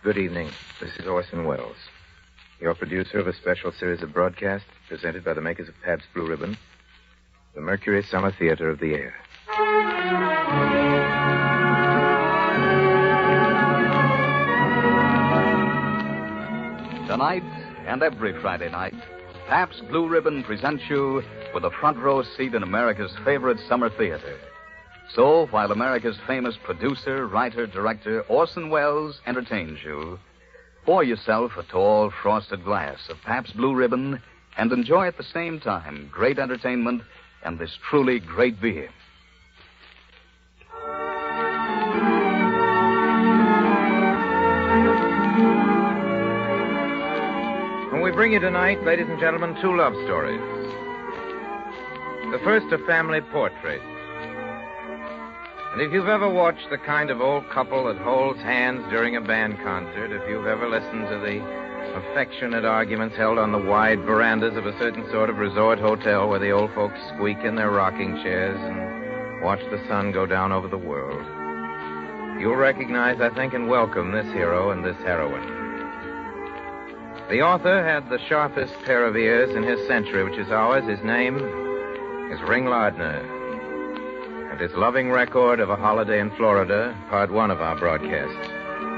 Good evening. This is Orson Welles, your producer of a special series of broadcasts presented by the makers of Pabst Blue Ribbon, the Mercury Summer Theatre of the Air. Tonight and every Friday night, Pabst Blue Ribbon presents you with a front row seat in America's favorite summer theater. So, while America's famous producer, writer, director, Orson Welles entertains you, pour yourself a tall, frosted glass of Pabst Blue Ribbon and enjoy at the same time great entertainment and this truly great beer. We bring you tonight, ladies and gentlemen, two love stories. The first, a family portrait. And if you've ever watched the kind of old couple that holds hands during a band concert, if you've ever listened to the affectionate arguments held on the wide verandas of a certain sort of resort hotel where the old folks squeak in their rocking chairs and watch the sun go down over the world, you'll recognize, I think, and welcome this hero and this heroine. The author had the sharpest pair of ears in his century, which is ours. His name is Ring Lardner. And his loving record of a holiday in Florida, part one of our broadcast,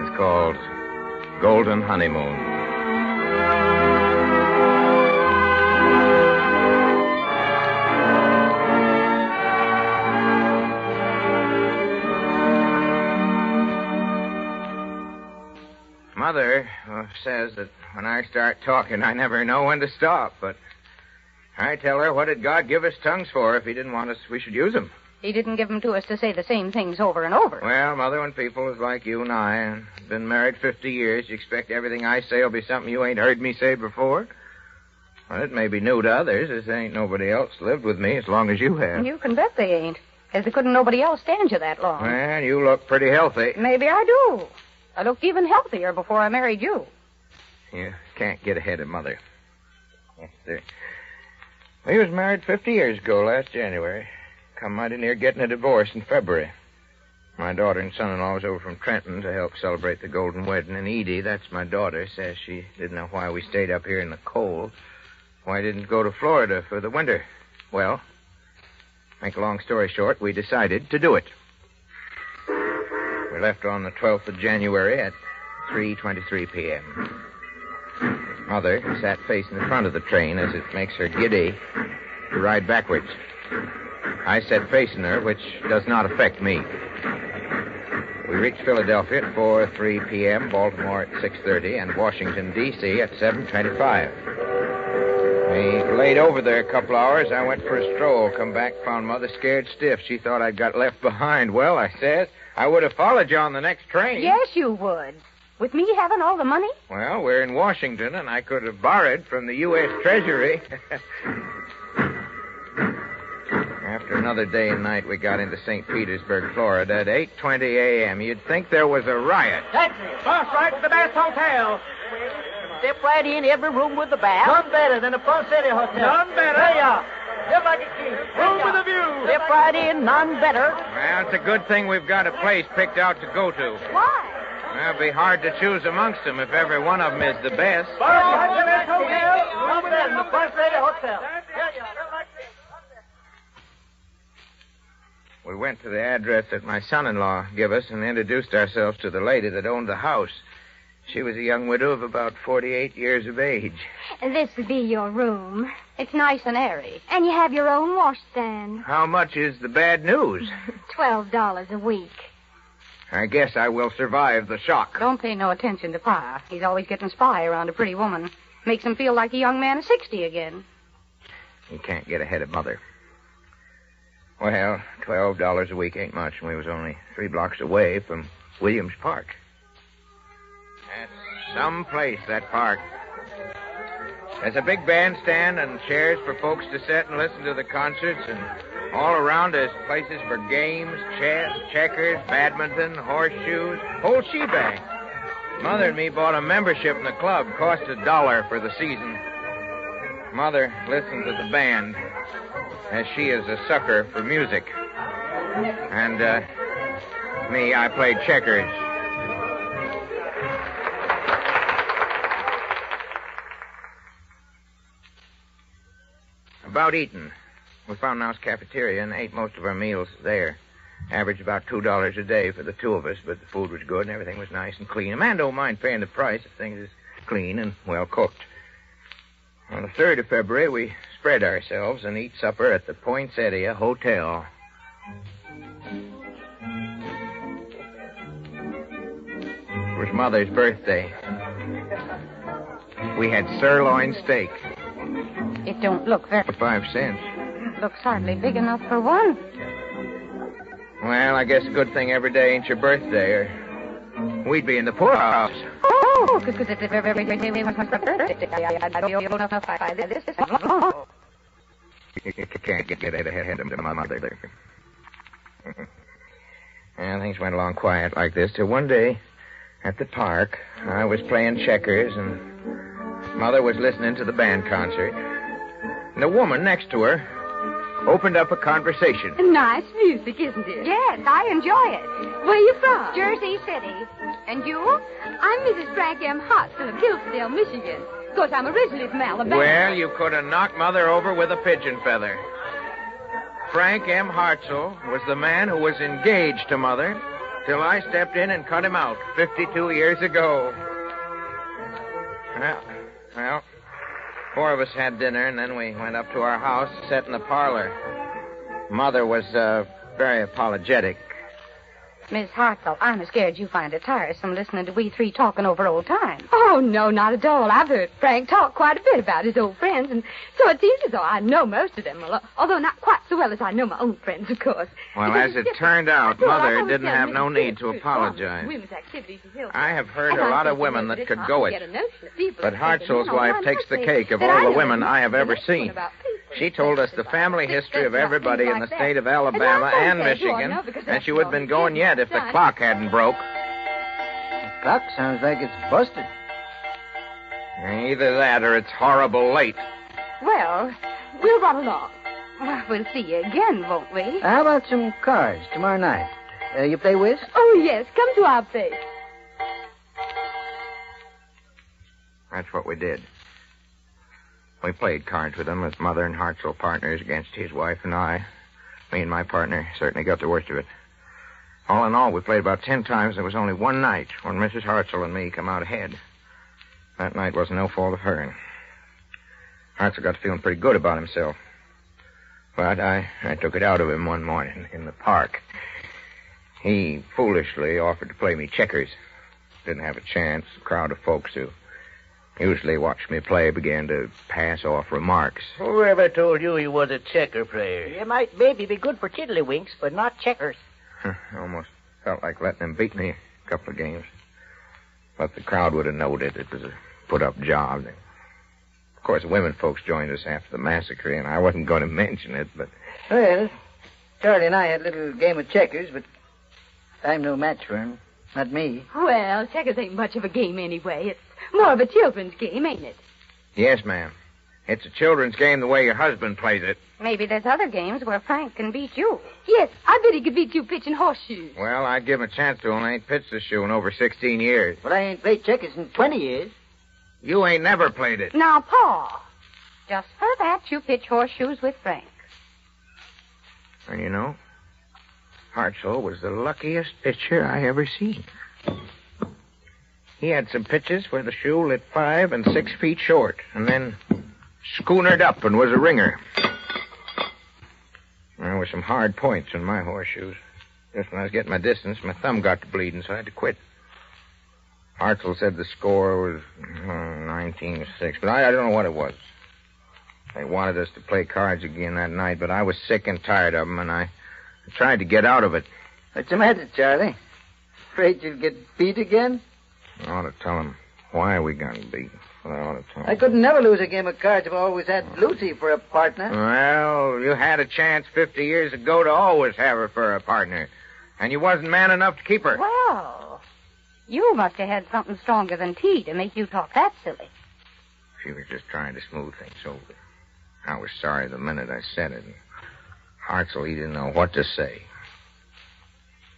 is called Golden Honeymoon. Mother says that when I start talking, I never know when to stop, but I tell her, what did God give us tongues for if he didn't want us, we should use them? He didn't give them to us to say the same things over and over. Well, Mother, when people is like you and I, and been married 50 years, you expect everything I say will be something you ain't heard me say before? Well, it may be new to others, as ain't nobody else lived with me as long as you have. You can bet they ain't, as there couldn't nobody else stand you that long. Well, you look pretty healthy. Maybe I do. I looked even healthier before I married you. You can't get ahead of Mother. Yes, sir. We was married 50 years ago, last January. Come mighty near getting a divorce in February. My daughter and son-in-law was over from Trenton to help celebrate the golden wedding, and Edie, that's my daughter, says she didn't know why we stayed up here in the cold. Why didn't go to Florida for the winter? Well, make a long story short, we decided to do it. We left on the 12th of January at 3:23 p.m. Mother sat facing the front of the train as it makes her giddy to ride backwards. I sat facing her, which does not affect me. We reached Philadelphia at 4:03 p.m., Baltimore at 6:30, and Washington, D.C. at 7:25. We laid over there a couple hours. I went for a stroll, come back, found Mother scared stiff. She thought I'd got left behind. Well, I says, I would have followed you on the next train. Yes, you would. With me having all the money? Well, we're in Washington, and I could have borrowed from the U.S. Treasury. After another day and night, we got into St. Petersburg, Florida at 8:20 a.m. You'd think there was a riot. Taxi, bus right to the best hotel. Step right in, every room with the bath. None better than the Front City Hotel. None better. There you are. Just like a key. Room with a view. Step right in, none better. Well, it's a good thing we've got a place picked out to go to. Why? Well, it'll be hard to choose amongst them if every one of them is the best. Bus right to the best hotel. None better than the Front City Hotel. We went to the address that my son-in-law gave us and introduced ourselves to the lady that owned the house. She was a young widow of about 48 years of age. This would be your room. It's nice and airy. And you have your own washstand. How much is the bad news? $12 a week. I guess I will survive the shock. Don't pay no attention to Pa. He's always getting spry around a pretty woman. Makes him feel like a young man of 60 again. You can't get ahead of Mother. Well, $12 a week ain't much, and we was only 3 blocks away from Williams Park. That's some place, that park. There's a big bandstand and chairs for folks to sit and listen to the concerts, and all around there's places for games, chess, checkers, badminton, horseshoes, whole shebang. Mother and me bought a membership in the club. Cost $1 for the season. Mother listens to the band, as she is a sucker for music. And, me, I played checkers. about eating. We found a nice cafeteria and ate most of our meals there. Averaged about $2 a day for the two of us, but the food was good and everything was nice and clean. A man don't mind paying the price if things is clean and well cooked. On the 3rd of February, we spread ourselves and eat supper at the Poinsettia Hotel. It was Mother's birthday. We had sirloin steak. It don't look very... For 5 cents. Looks hardly big enough for one. Well, I guess a good thing every day ain't your birthday, or we'd be in the poorhouse. Oh, because if every day was my birthday, I don't know enough to buy this. You can't get ahead of my mother there. And things went along quiet like this till one day at the park, I was playing checkers and Mother was listening to the band concert. And the woman next to her opened up a conversation. Nice music, isn't it? Yes, I enjoy it. Where you from? Jersey City. And you? I'm Mrs. Frank M. Hudson of Hillsdale, Michigan. Of course, I'm originally from Alabama. Well, you could have knocked Mother over with a pigeon feather. Frank M. Hartzell was the man who was engaged to Mother till I stepped in and cut him out 52 years ago. Well, 4 of us had dinner, and then we went up to our house, sat in the parlor. Mother was very apologetic. Miss Hartzell, I'm scared you find it tiresome listening to we three talking over old times. Oh, no, not at all. I've heard Frank talk quite a bit about his old friends, and so it seems as though I know most of them, although not quite so well as I know my own friends, of course. Well, as it turned out, Mother didn't have no need to apologize. I have heard a lot of women that could go it, but Hartzell's wife takes the cake of all the women I have ever seen. She told us the family history of everybody in the state of Alabama and Michigan, and she would have been going yet if the clock hadn't broke. The clock sounds like it's busted. Either that or it's horrible late. Well, we'll run along. Well, we'll see you again, won't we? How about some cards tomorrow night? You play whist? Oh, yes. Come to our place. That's what we did. We played cards with him as Mother and Hartzell partners against his wife and I. Me and my partner certainly got the worst of it. All in all, we played about 10 times. There was only one night when Mrs. Hartzell and me come out ahead. That night wasn't no fault of hers. Hartzell got feeling pretty good about himself. But I took it out of him one morning in the park. He foolishly offered to play me checkers. Didn't have a chance. A crowd of folks who usually watched me play began to pass off remarks. Whoever told you he was a checker player? You might maybe be good for tiddlywinks, but not checkers. I almost felt like letting him beat me a couple of games. But the crowd would have noted it was a put-up job. Of course, the women folks joined us after the massacre, and I wasn't going to mention it, but... Well, Charlie and I had a little game of checkers, but I'm no match for him. Not me. Well, checkers ain't much of a game anyway. It's more of a children's game, ain't it? Yes, ma'am. It's a children's game the way your husband plays it. Maybe there's other games where Frank can beat you. Yes, I bet he could beat you pitching horseshoes. Well, I'd give him a chance to, and I ain't pitched a shoe in over 16 years. But I ain't played checkers in 20 years. You ain't never played it. Now, Pa, just for that, you pitch horseshoes with Frank. And you know, Hartzell was the luckiest pitcher I ever seen. He had some pitches where the shoe lit 5 and 6 feet short, and then schoonered up and was a ringer. There were some hard points in my horseshoes. Just when I was getting my distance, my thumb got to bleeding, so I had to quit. Hartzell said the score was 19-6, but I don't know what it was. They wanted us to play cards again that night, but I was sick and tired of them, and I tried to get out of it. What's the matter, Charlie? Afraid you'll get beat again? I ought to tell him why we got beat. I couldn't never lose a game of cards if I always had Lucy for a partner. Well, you had a chance 50 years ago to always have her for a partner, and you wasn't man enough to keep her. Well, you must have had something stronger than tea to make you talk that silly. She was just trying to smooth things over. I was sorry the minute I said it. Hartzell, he didn't know what to say.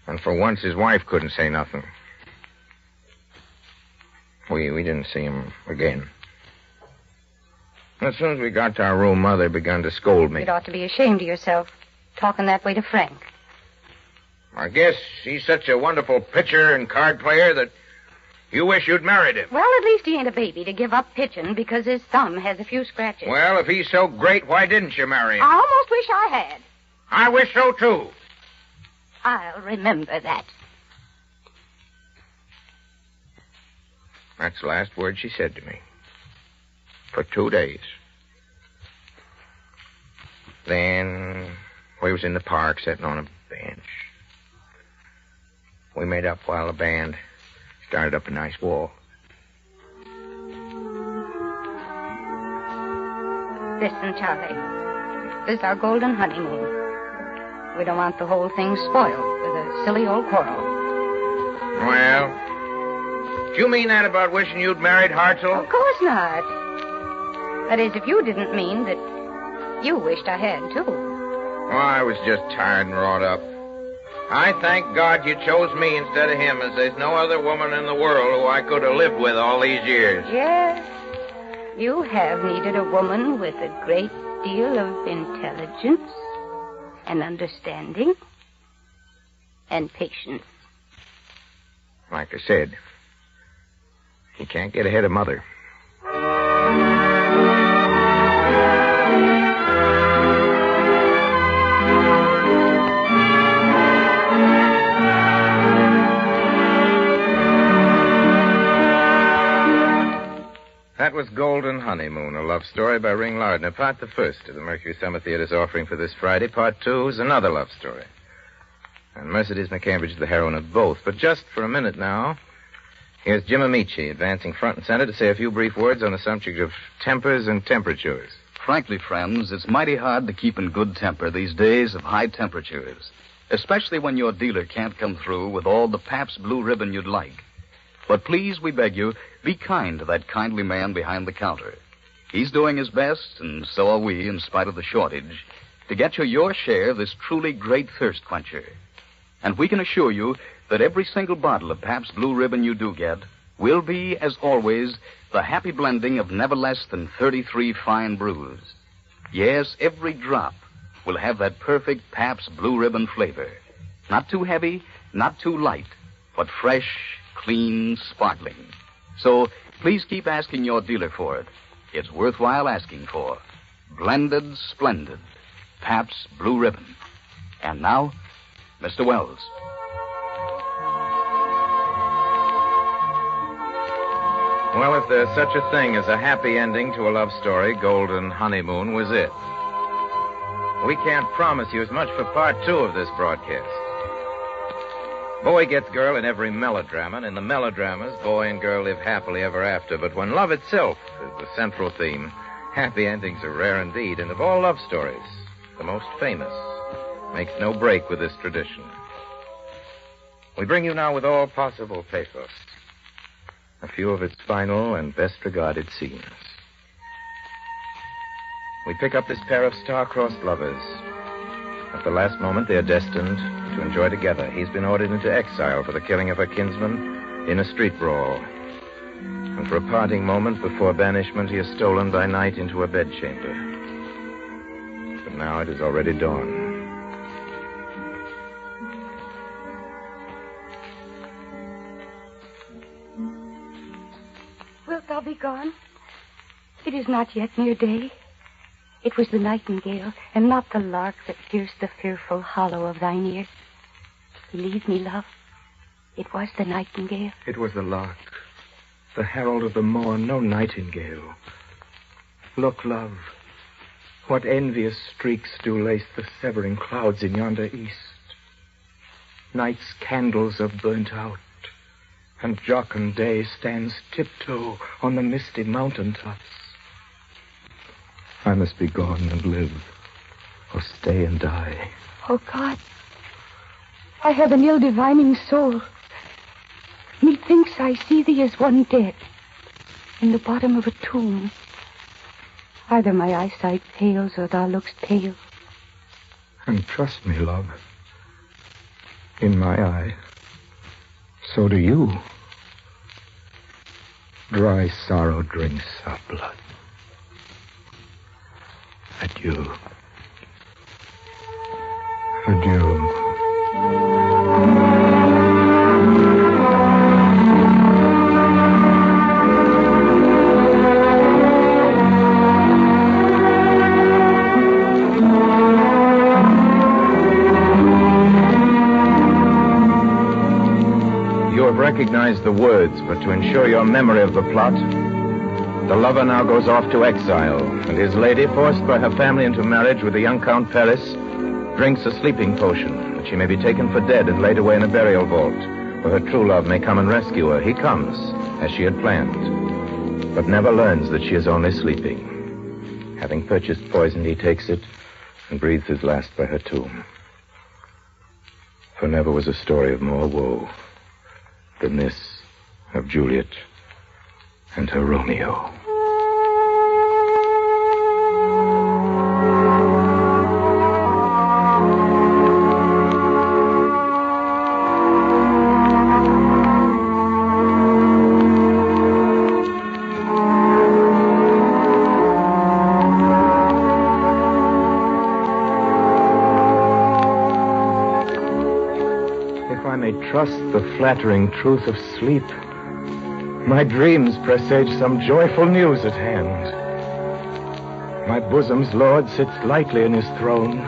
And for once, his wife couldn't say nothing. We didn't see him again. As soon as we got to our room, Mother began to scold me. You'd ought to be ashamed of yourself, talking that way to Frank. I guess he's such a wonderful pitcher and card player that you wish you'd married him. Well, at least he ain't a baby to give up pitching because his thumb has a few scratches. Well, if he's so great, why didn't you marry him? I almost wish I had. I wish so, too. I'll remember that. That's the last word she said to me. For 2 days. Then we was in the park sitting on a bench. We made up while the band started up a nice walk. Listen, Charlie. This is our golden honeymoon. We don't want the whole thing spoiled with a silly old quarrel. Well, do you mean that about wishing you'd married Hartzell? Of course not. That is, if you didn't mean that you wished I had, too. Oh, I was just tired and wrought up. I thank God you chose me instead of him, as there's no other woman in the world who I could have lived with all these years. Yes, you have needed a woman with a great deal of intelligence and understanding and patience. Like I said, you can't get ahead of Mother. That was Golden Honeymoon, a love story by Ring Lardner, part the first of the Mercury Summer Theatre's offering for this Friday. Part two is another love story. And Mercedes McCambridge is the heroine of both. But just for a minute now, here's Jim Amici advancing front and center to say a few brief words on the subject of tempers and temperatures. Frankly, friends, it's mighty hard to keep in good temper these days of high temperatures, especially when your dealer can't come through with all the Pabst Blue Ribbon you'd like. But please, we beg you, be kind to that kindly man behind the counter. He's doing his best, and so are we, in spite of the shortage, to get you your share of this truly great thirst quencher. And we can assure you that every single bottle of Pabst Blue Ribbon you do get will be, as always, the happy blending of never less than 33 fine brews. Yes, every drop will have that perfect Pabst Blue Ribbon flavor. Not too heavy, not too light, but fresh, clean, sparkling. So please keep asking your dealer for it. It's worthwhile asking for. Blended, splendid Pabst Blue Ribbon. And now, Mr. Wells. Well, if there's such a thing as a happy ending to a love story, Golden Honeymoon was it. We can't promise you as much for part two of this broadcast. Boy gets girl in every melodrama, and in the melodramas, boy and girl live happily ever after. But when love itself is the central theme, happy endings are rare indeed. And of all love stories, the most famous makes no break with this tradition. We bring you now with all possible pathos a few of its final and best regarded scenes. We pick up this pair of star-crossed lovers. At the last moment, they are destined to enjoy together. He's been ordered into exile for the killing of her kinsman in a street brawl. And for a parting moment before banishment, he is stolen by night into a bedchamber. But now it is already dawn. Wilt thou be gone? It is not yet near day. It was the nightingale, and not the lark, that pierced the fearful hollow of thine ear. Believe me, love, it was the nightingale. It was the lark, the herald of the morn, no nightingale. Look, love, what envious streaks do lace the severing clouds in yonder east. Night's candles are burnt out, and jocund day stands tiptoe on the misty mountain tops. I must be gone and live, or stay and die. Oh, God, I have an ill-divining soul. Methinks I see thee as one dead, in the bottom of a tomb. Either my eyesight fails, or thou look'st pale. And trust me, love, in my eye, so do you. Dry sorrow drinks our blood. Adieu. Adieu. Recognize the words, but to ensure your memory of the plot, the lover now goes off to exile, and his lady, forced by her family into marriage with the young Count Paris, drinks a sleeping potion, that she may be taken for dead and laid away in a burial vault, where her true love may come and rescue her. He comes, as she had planned, but never learns that she is only sleeping. Having purchased poison, he takes it and breathes his last by her tomb. For never was a story of more woe than this of Juliet and her Romeo. Trust the flattering truth of sleep, my dreams presage some joyful news at hand. My bosom's lord sits lightly in his throne,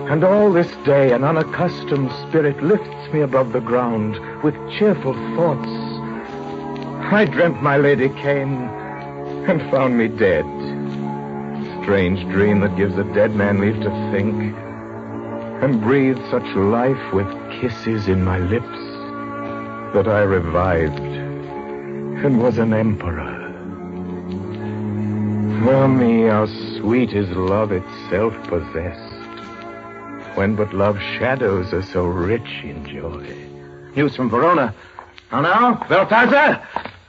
and all this day an unaccustomed spirit lifts me above the ground with cheerful thoughts. I dreamt my lady came and found me dead. Strange dream that gives a dead man leave to think, and breathed such life with kisses in my lips that I revived and was an emperor. For me, how sweet is love itself possessed, when but love's shadows are so rich in joy. News from Verona. How now, Balthazar?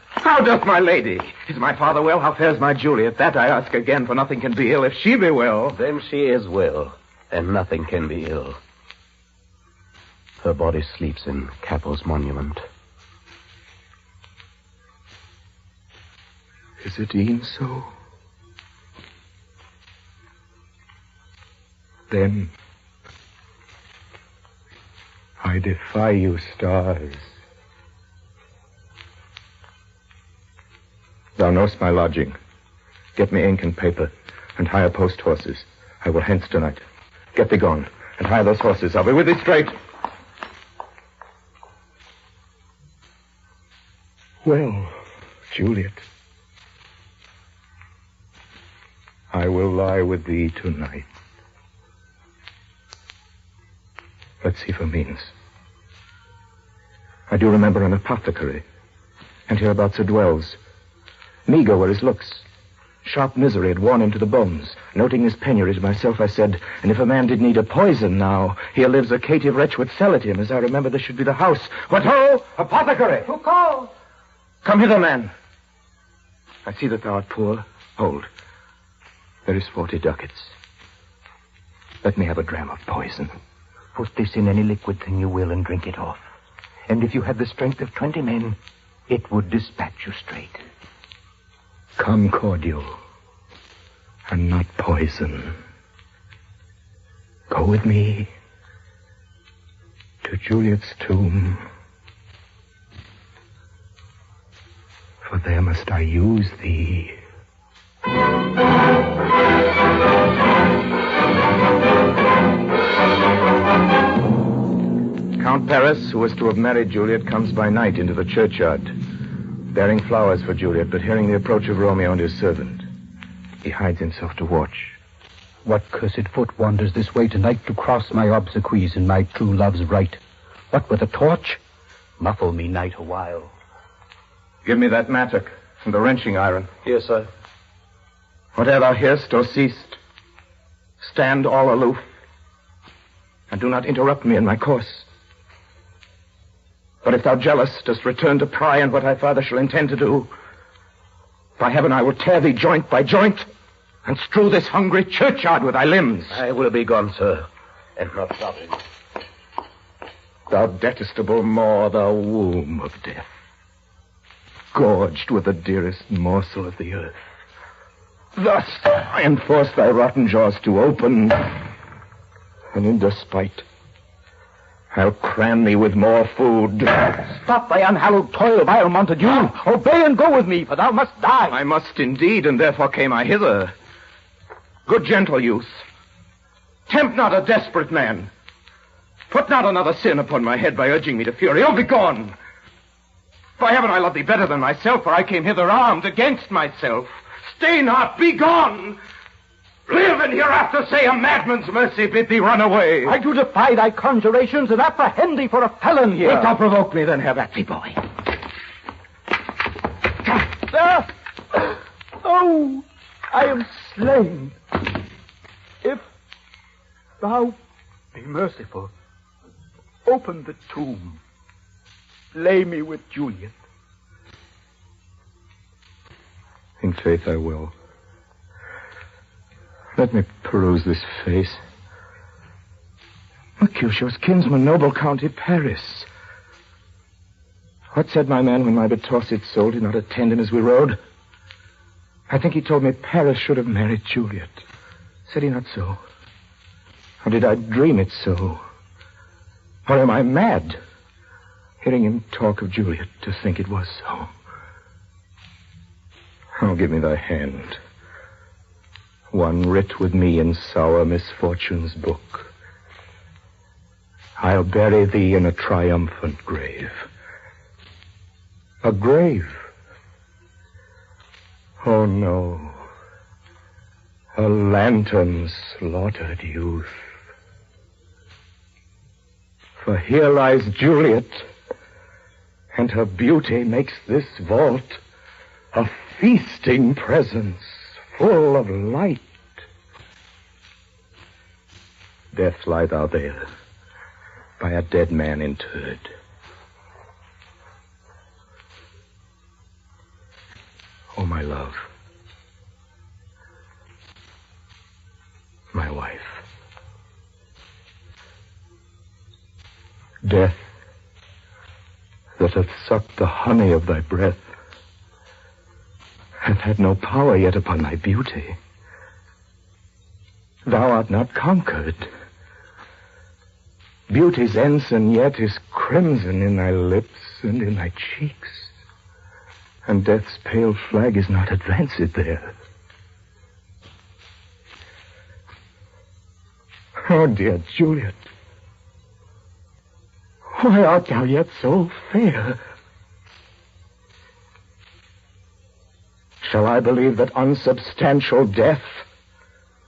How doth my lady? Is my father well? How fares my Juliet? That I ask again, for nothing can be ill if she be well. Then she is well, and nothing can be ill. Her body sleeps in Capo's monument. Is it e'en so? Then I defy you, stars. Thou know'st my lodging. Get me ink and paper, and hire post horses. I will hence tonight. Get thee gone, and hire those horses. I'll be with thee straight. Well, Juliet, I will lie with thee tonight. Let's see for means. I do remember an apothecary, and hereabouts a dwells. Meager were his looks. Sharp misery had worn him to the bones. Noting his penury to myself, I said, and if a man did need a poison now, here lives a caitiff wretch would sell it him, as I remember this should be the house. What ho! Apothecary! Who called? Come hither, man. I see that thou art poor. Hold. There is 40 ducats. Let me have a dram of poison. Put this in any liquid thing you will and drink it off. And if you had the strength of 20 men, it would dispatch you straight. Come cordial, and not poison. Go with me to Juliet's tomb. For there must I use thee. Count Paris, who was to have married Juliet, comes by night into the churchyard, bearing flowers for Juliet, but hearing the approach of Romeo and his servant. He hides himself to watch. What cursed foot wanders this way tonight to cross my obsequies and my true love's right? What with a torch? Muffle me night a while. Give me that mattock and the wrenching iron. Yes, sir. Whate'er thou hearst or seest, stand all aloof, and do not interrupt me in my course. But if thou jealous dost return to pry on what thy father shall intend to do, by heaven I will tear thee joint by joint, and strew this hungry churchyard with thy limbs. I will be gone, sir, and not stopping. Thou detestable maw, thou womb of death, gorged with the dearest morsel of the earth. Thus I enforce thy rotten jaws to open, and in despite, I'll cram thee with more food. Stop thy unhallowed toil, vile Montague. Obey and go with me, for thou must die. I must indeed, and therefore came I hither. Good gentle youth, tempt not a desperate man. Put not another sin upon my head by urging me to fury. Oh, begone! By heaven, I love thee better than myself, for I came hither armed against myself. Stay not, begone! Live and hereafter say a madman's mercy bid thee run away. I do defy thy conjurations and apprehend thee for a felon here. Wilt thou provoke me, then have at thee, boy. Sir! Oh, I am slain. If thou be merciful, open the tomb. Lay me with Juliet. In faith I will. Let me peruse this face. Mercutio's kinsman, noble County Paris. What said my man when my betrothed soul did not attend him as we rode? I think he told me Paris should have married Juliet. Said he not so? Or did I dream it so? Or am I mad, hearing him talk of Juliet, to think it was so? Oh, give me thy hand. One writ with me in sour misfortune's book. I'll bury thee in a triumphant grave. A grave? Oh, no. A lantern's slaughtered youth. For here lies Juliet, and her beauty makes this vault a feasting presence full of light. Death, lie thou there, by a dead man interred. Oh, my love, my wife. Death, that hath sucked the honey of thy breath, hath had no power yet upon thy beauty. Thou art not conquered. Beauty's ensign yet is crimson in thy lips and in thy cheeks, and death's pale flag is not advanced there. Oh, dear Juliet, why art thou yet so fair? Shall I believe that unsubstantial death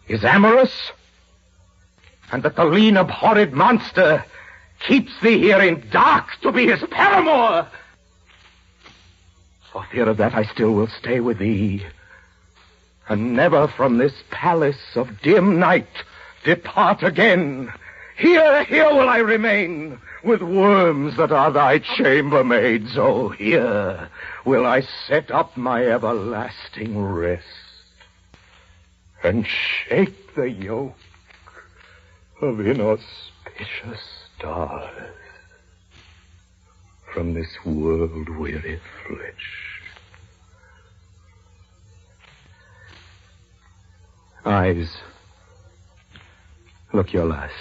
is amorous, and that the lean, abhorred monster keeps thee here in dark to be his paramour? For fear of that, I still will stay with thee, and never from this palace of dim night depart again. Here will I remain, with worms that are thy chambermaids. Oh, here will I set up my everlasting rest, and shake the yoke of inauspicious stars from this world-weary flesh. Eyes, look your last.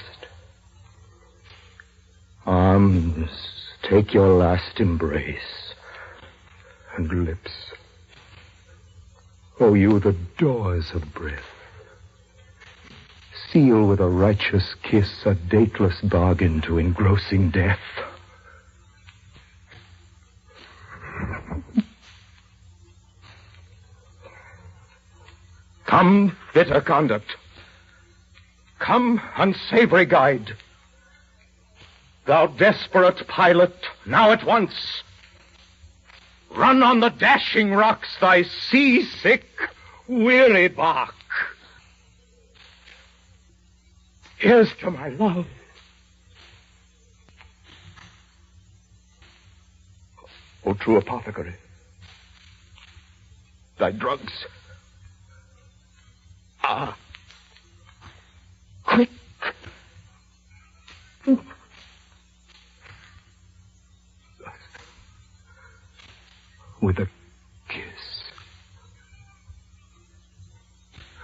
Arms, take your last embrace. And lips, oh, you the doors of breath, seal with a righteous kiss a dateless bargain to engrossing death. Come, fitter conduct. Come, unsavory guide. Thou desperate pilot, now at once, run on the dashing rocks thy seasick, weary bark. Here's to my love. O true apothecary, thy drugs. Ah, quick. With a kiss.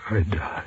I die.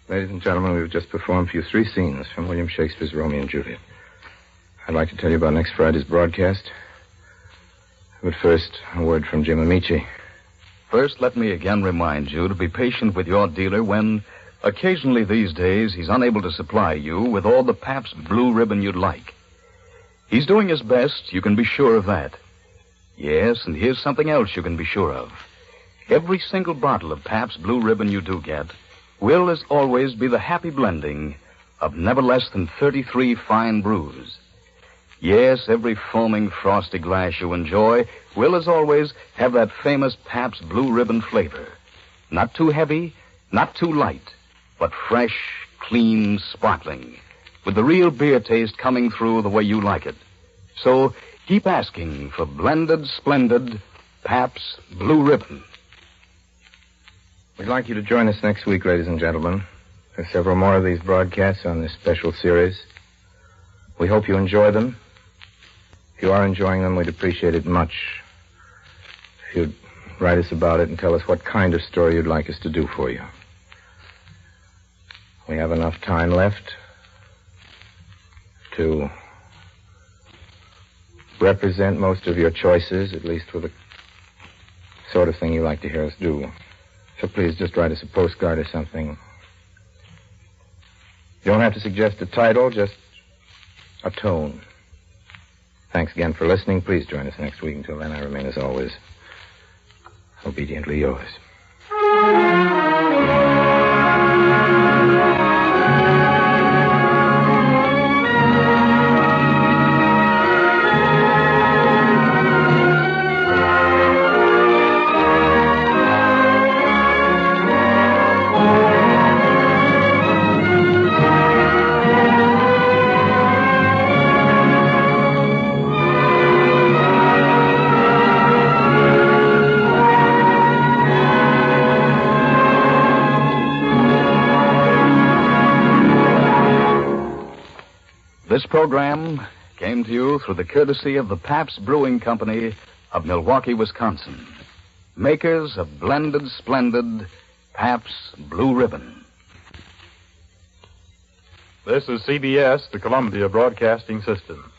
Ladies and gentlemen, we've just performed for you 3 scenes from William Shakespeare's Romeo and Juliet. I'd like to tell you about next Friday's broadcast. But first, a word from Jim Amici. First, let me again remind you to be patient with your dealer when, occasionally these days, he's unable to supply you with all the Pabst Blue Ribbon you'd like. He's doing his best, you can be sure of that. Yes, and here's something else you can be sure of. Every single bottle of Pabst Blue Ribbon you do get will, as always, be the happy blending of never less than 33 fine brews. Yes, every foaming, frosty glass you enjoy will, as always, have that famous Pabst Blue Ribbon flavor. Not too heavy, not too light, but fresh, clean, sparkling, with the real beer taste coming through the way you like it. So keep asking for blended, splendid Pabst Blue Ribbon. We'd like you to join us next week, ladies and gentlemen. There's several more of these broadcasts on this special series. We hope you enjoy them. If you are enjoying them, we'd appreciate it much if you'd write us about it and tell us what kind of story you'd like us to do for you. We have enough time left to represent most of your choices, at least with the sort of thing you like to hear us do. So please just write us a postcard or something. You don't have to suggest a title, just a tone. Thanks again for listening. Please join us next week. Until then, I remain, as always, obediently yours. This program came to you through the courtesy of the Pabst Brewing Company of Milwaukee, Wisconsin, makers of blended, splendid Pabst Blue Ribbon. This is CBS, the Columbia Broadcasting System.